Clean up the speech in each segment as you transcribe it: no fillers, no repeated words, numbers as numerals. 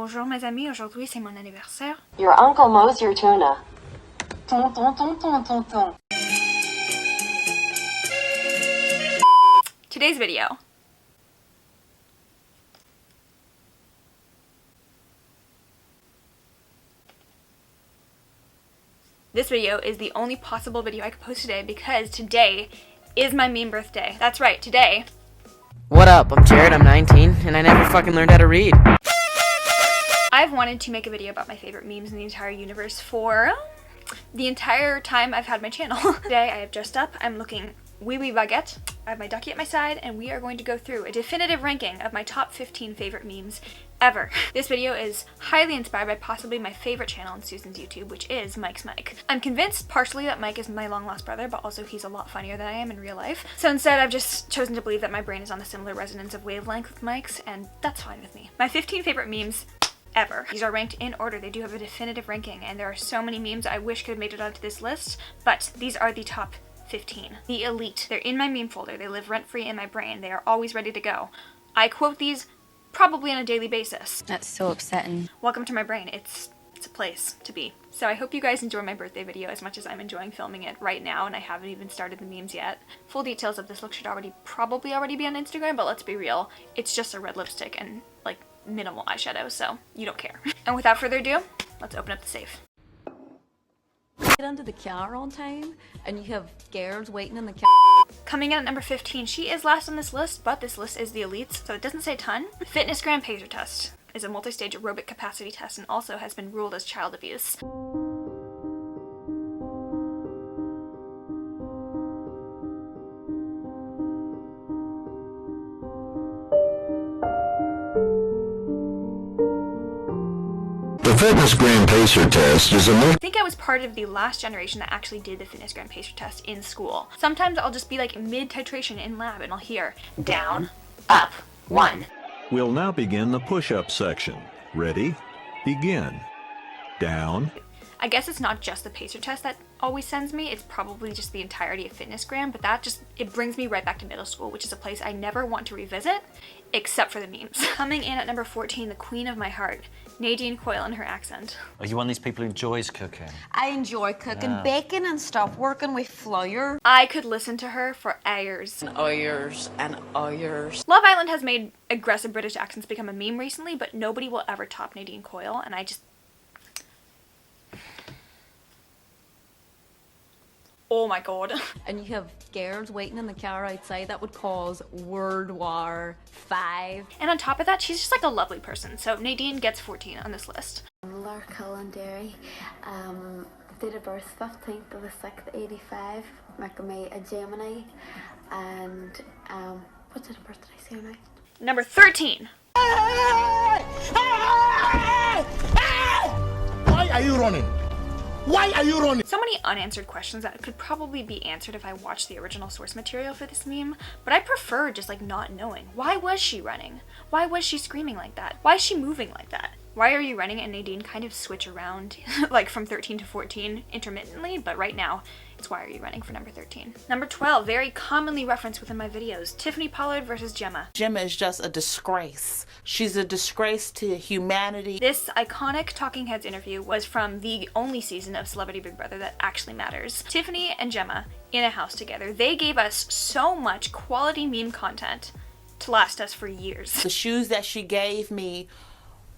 Bonjour mes amis, aujourd'hui c'est mon anniversaire. Your uncle mows your tuna. Ton, ton, ton, ton, ton, ton. Today's video. This video is the only possible video I could post today because today is my meme birthday. That's right, today. What up? I'm Jared, I'm 19, and I never fucking learned how to read. I've wanted to make a video about my favorite memes in the entire universe for the entire time I've had my channel. Today I have dressed up, I'm looking wee baguette, I have my ducky at my side, and we are going to go through a definitive ranking of my top 15 favorite memes ever. This video is highly inspired by possibly my favorite channel on Susan's YouTube, which is Mike's Mike. I'm convinced partially that Mike is my long lost brother, but also he's a lot funnier than I am in real life. So instead I've just chosen to believe that my brain is on a similar resonance of wavelength with Mike's, and that's fine with me. My 15 favorite memes ever. These are ranked in order. They do have a definitive ranking, and there are so many memes I wish could have made it onto this list, but these are the top 15. The elite. They're in my meme folder. They live rent-free in my brain. They are always ready to go. I quote these probably on a daily basis. That's so upsetting. Welcome to my brain. It's a place to be. So I hope you guys enjoy my birthday video as much as I'm enjoying filming it right now, and I haven't even started the memes yet. Full details of this look should probably already be on Instagram, but let's be real. It's just a red lipstick and like minimal eyeshadow, so you don't care. And without further ado, let's open up the safe. Get under the car on time and you have girls waiting in the car. Coming in at number 15, she is last on this list, but this list is the elites, so it doesn't say a ton. Fitness Gram Pacer Test is a multi-stage aerobic capacity test and also has been ruled as child abuse. The Fitness Gram Pacer Test is I think I was part of the last generation that actually did the Fitness Gram Pacer Test in school. Sometimes I'll just be like mid-titration in lab and I'll hear down, up, 1. We'll now begin the push-up section. Ready? Begin. Down. I guess it's not just the Pacer Test that always sends me, it's probably just the entirety of Fitness Gram, but it brings me right back to middle school, which is a place I never want to revisit, except for the memes. Coming in at number 14, the queen of my heart, Nadine Coyle and her accent. Are you one of these people who enjoys cooking? I enjoy cooking, baking and stuff, working with flour. I could listen to her for hours. Hours and hours. Love Island has made aggressive British accents become a meme recently, but nobody will ever top Nadine Coyle, and I just... Oh my god. And you have girls waiting in the car outside, that would cause World War V. And on top of that, she's just like a lovely person, so Nadine gets 14 on this list. Lark Derry, date of birth 15th of the 6th, 85, making me a Gemini, and what date of birth did I say now? Number 13. Why are you running? Why are you running? So many unanswered questions that could probably be answered if I watched the original source material for this meme, but I prefer just like not knowing. Why was she running? Why was she screaming like that? Why is she moving like that? Why are you running? And Nadine kind of switch around like from 13 to 14 intermittently, but right now it's why are you running for number 13. Number 12, very commonly referenced within my videos, Tiffany Pollard versus Gemma. Gemma is just a disgrace. She's a disgrace to humanity. This iconic Talking Heads interview was from the only season of Celebrity Big Brother that actually matters. Tiffany and Gemma in a house together. They gave us so much quality meme content to last us for years. The shoes that she gave me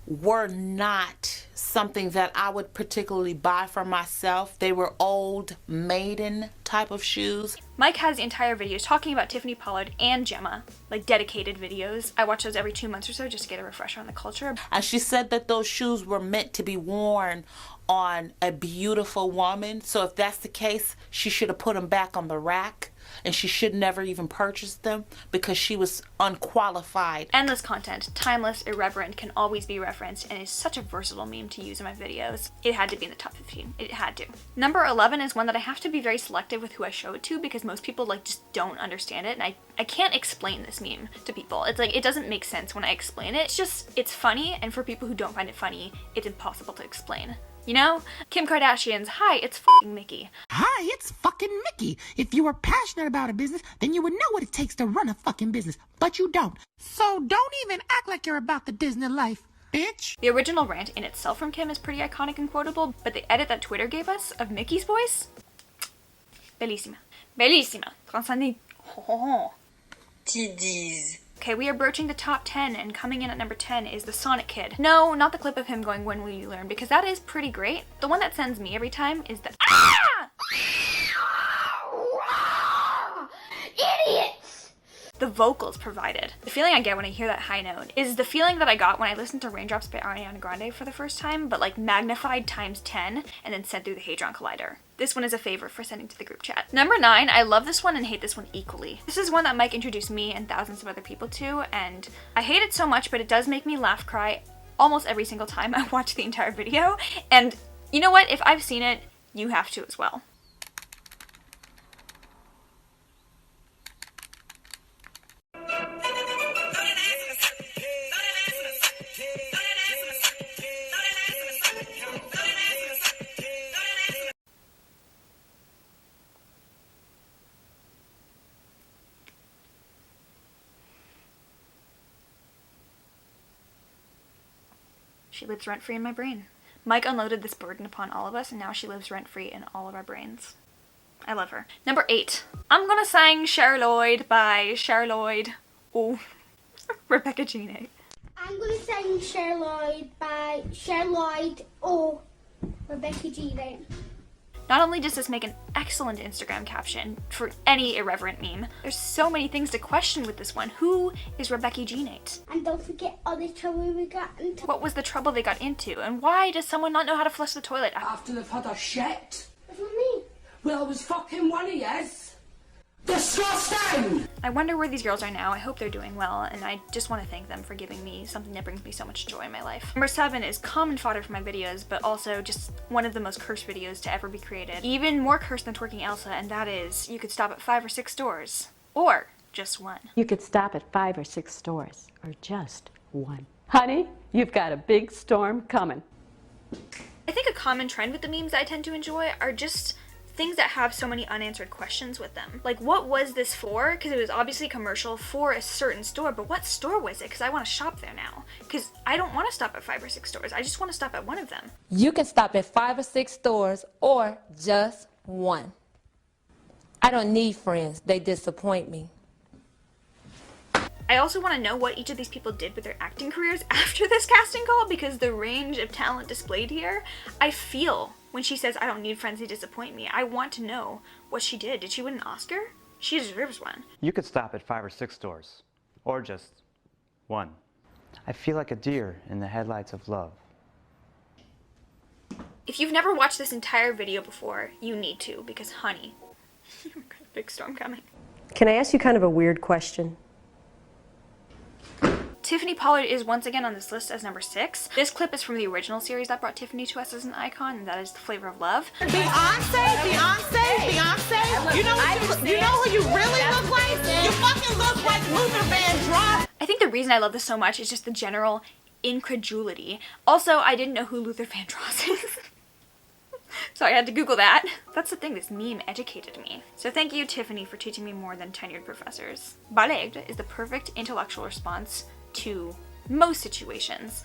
were not something that I would particularly buy for myself. They were old maiden type of shoes. Mike has entire videos talking about Tiffany Pollard and Gemma, like dedicated videos. I watch those every 2 months or so just to get a refresher on the culture. And she said that those shoes were meant to be worn on a beautiful woman. So if that's the case, she should have put them back on the rack. And she should never even purchase them because she was unqualified. Endless content, timeless, irreverent, can always be referenced, and is such a versatile meme to use in my videos. It had to be in the top 15. It had to. Number 11 is one that I have to be very selective with who I show it to because most people like just don't understand it, and I can't explain this meme to people. It's like, it doesn't make sense when I explain it. It's funny, and for people who don't find it funny, it's impossible to explain. You know? Kim Kardashian's, hi, it's f***ing Mickey. Hi, it's fucking Mickey. If you were passionate about a business, then you would know what it takes to run a fucking business. But you don't. So don't even act like you're about the Disney life. bitch. The original rant in itself from Kim is pretty iconic and quotable, but the edit that Twitter gave us of Mickey's voice, bellissima. Bellissima. Transcendent. Okay, we are broaching the top 10, and coming in at number 10 is the Sonic Kid. No, not the clip of him going, "When will you learn?" because that is pretty great. The one that sends me every time is the "Ah! Idiots!" The vocals provided. The feeling I get when I hear that high note is the feeling that I got when I listened to Raindrops by Ariana Grande for the first time, but like magnified times 10 and then sent through the Hadron Collider. This one is a favorite for sending to the group chat. Number 9, I love this one and hate this one equally. This is one that Mike introduced me and thousands of other people to, and I hate it so much, but it does make me laugh cry almost every single time I watch the entire video. And you know what? If I've seen it, you have to as well. She lives rent-free in my brain. Mike unloaded this burden upon all of us, and now she lives rent-free in all of our brains. I love her. Number 8. I'm gonna sing Charlotte by Charlotte. Oh, Rebecca Jeanne. I'm gonna sing Charlotte by Charlotte. Oh, Rebecca Jeanne. Not only does this make an excellent Instagram caption for any irreverent meme, there's so many things to question with this one. Who is Rebecca Jeanne? And don't forget all the trouble we got into. What was the trouble they got into? And why does someone not know how to flush the toilet? After they've had a shit. What do you mean? Well, I was fucking one of yes. Disgusting! I wonder where these girls are now. I hope they're doing well, and I just want to thank them for giving me something that brings me so much joy in my life. Number 7 is common fodder for my videos, but also just one of the most cursed videos to ever be created. Even more cursed than twerking Elsa, and that is, you could stop at 5 or 6 stores. Or just one. You could stop at 5 or 6 stores, or just one. Honey, you've got a big storm coming. I think a common trend with the memes I tend to enjoy are just things that have so many unanswered questions with them. Like, what was this for? Because it was obviously a commercial for a certain store, but what store was it? Because I want to shop there now. Because I don't want to stop at 5 or 6 stores. I just want to stop at one of them. You can stop at 5 or 6 stores or just one. I don't need friends. They disappoint me. I also want to know what each of these people did with their acting careers after this casting call, because the range of talent displayed here, I feel when she says, "I don't need friends, they disappoint me." I want to know what she did. Did she win an Oscar? She deserves one. You could stop at 5 or 6 stores, or just one. I feel like a deer in the headlights of love. If you've never watched this entire video before, you need to, because honey, you've got a big storm coming. Can I ask you kind of a weird question? Tiffany Pollard is once again on this list as number 6. This clip is from the original series that brought Tiffany to us as an icon, and that is The Flavor of Love. Beyonce. You know who you really look like? You fucking look like Luther Vandross. I think the reason I love this so much is just the general incredulity. Also, I didn't know who Luther Vandross is. So I had to Google that. That's the thing, this meme educated me. So thank you, Tiffany, for teaching me more than tenured professors. Balegdeh is the perfect intellectual response to most situations.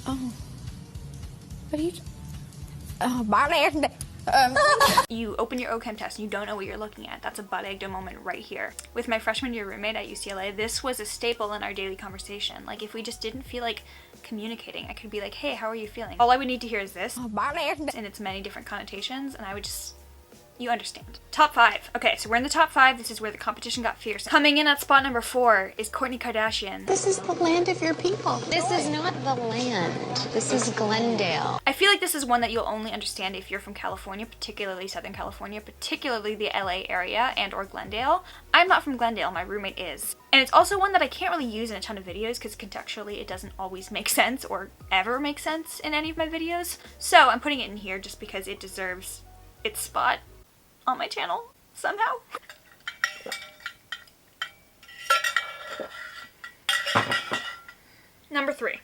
Oh. What are you... Oh, balegdeh. You open your OChem test and you don't know what you're looking at. That's a balegdeh moment right here. With my freshman year roommate at UCLA, this was a staple in our daily conversation. Like, if we just didn't feel like communicating, I could be like, "Hey, how are you feeling?" All I would need to hear is this, and its many different connotations, and I would just... You understand. Top 5. Okay, so we're in the top 5. This is where the competition got fierce. Coming in at spot number 4 is Kourtney Kardashian. This is the land of your people. This is not the land. This is Glendale. I feel like this is one that you'll only understand if you're from California, particularly Southern California, particularly the LA area and or Glendale. I'm not from Glendale, my roommate is. And it's also one that I can't really use in a ton of videos because contextually it doesn't always make sense or ever make sense in any of my videos. So I'm putting it in here just because it deserves its spot on my channel somehow. Number 3.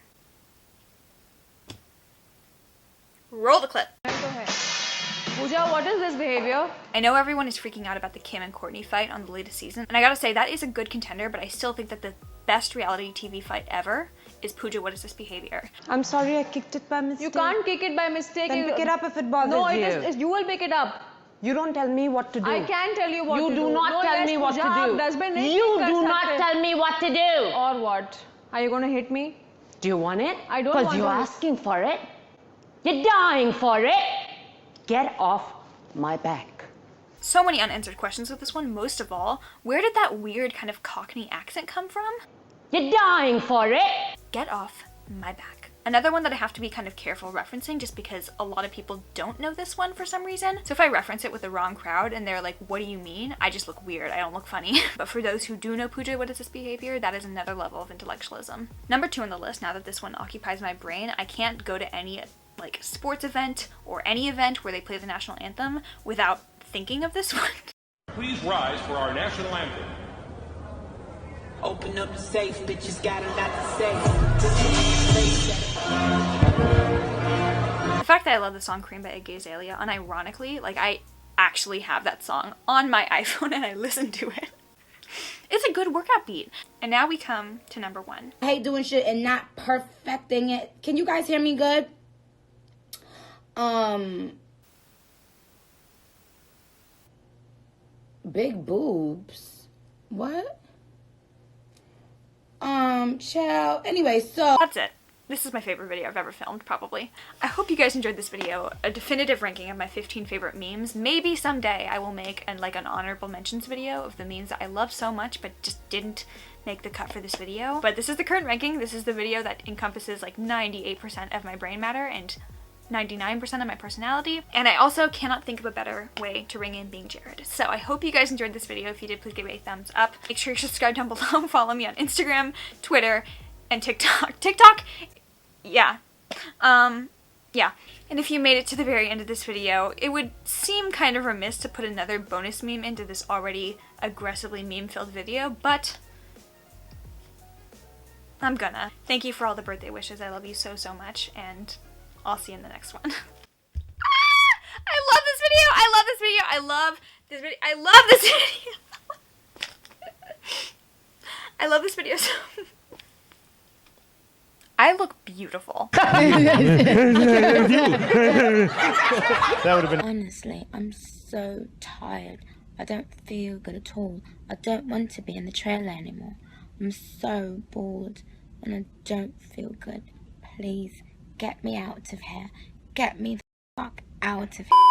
Roll the clip. Pooja, what is this behavior? I know everyone is freaking out about the Kim and Kourtney fight on the latest season, and I gotta say that is a good contender, but I still think that the best reality TV fight ever is Pooja, what is this behavior? I'm sorry I kicked it by mistake. You can't kick it by mistake. Then pick it up if it bothers you. you. No, you will pick it up. You don't tell me what to do. I can tell you what to do. You do not tell me what to do. You do not tell me what to do. Or what? Are you going to hit me? Do you want it? I don't want it. Because you're asking for it. You're dying for it. Get off my back. So many unanswered questions with this one. Most of all, where did that weird kind of Cockney accent come from? You're dying for it. Get off my back. Another one that I have to be kind of careful referencing just because a lot of people don't know this one for some reason. So if I reference it with the wrong crowd and they're like, what do you mean? I just look weird. I don't look funny. But for those who do know Pooja, what is this behavior? That is another level of intellectualism. Number 2 on the list, now that this one occupies my brain, I can't go to any like sports event or any event where they play the national anthem without thinking of this one. Please rise for our national anthem. Open up the safe, bitches got a lot to say. The fact that I love the song Cream by Iggy Azalea, unironically, like I actually have that song on my iPhone and I listen to it. It's a good workout beat. And now we come to number 1. I hate doing shit and not perfecting it. Can you guys hear me good? Big boobs. What? Child. Anyway, so that's it. This is my favorite video I've ever filmed, probably. I hope you guys enjoyed this video. A definitive ranking of my 15 favorite memes. Maybe someday I will make an honorable mentions video of the memes that I love so much but just didn't make the cut for this video. But this is the current ranking. This is the video that encompasses like 98% of my brain matter and 99% of my personality. And I also cannot think of a better way to ring in being Jared. So I hope you guys enjoyed this video. If you did, please give it a thumbs up. Make sure you subscribe down below. Follow me on Instagram, Twitter, and TikTok. Yeah. Yeah. And if you made it to the very end of this video, it would seem kind of remiss to put another bonus meme into this already aggressively meme-filled video, but I'm gonna. Thank you for all the birthday wishes. I love you so, so much, and I'll see you in the next one. I love this video! I love this video! I love this video! I love this video! I love this video so much. I look beautiful. That would have been. Honestly, I'm so tired. I don't feel good at all. I don't want to be in the trailer anymore. I'm so bored and I don't feel good. Please get me out of here. Get me the fuck out of here.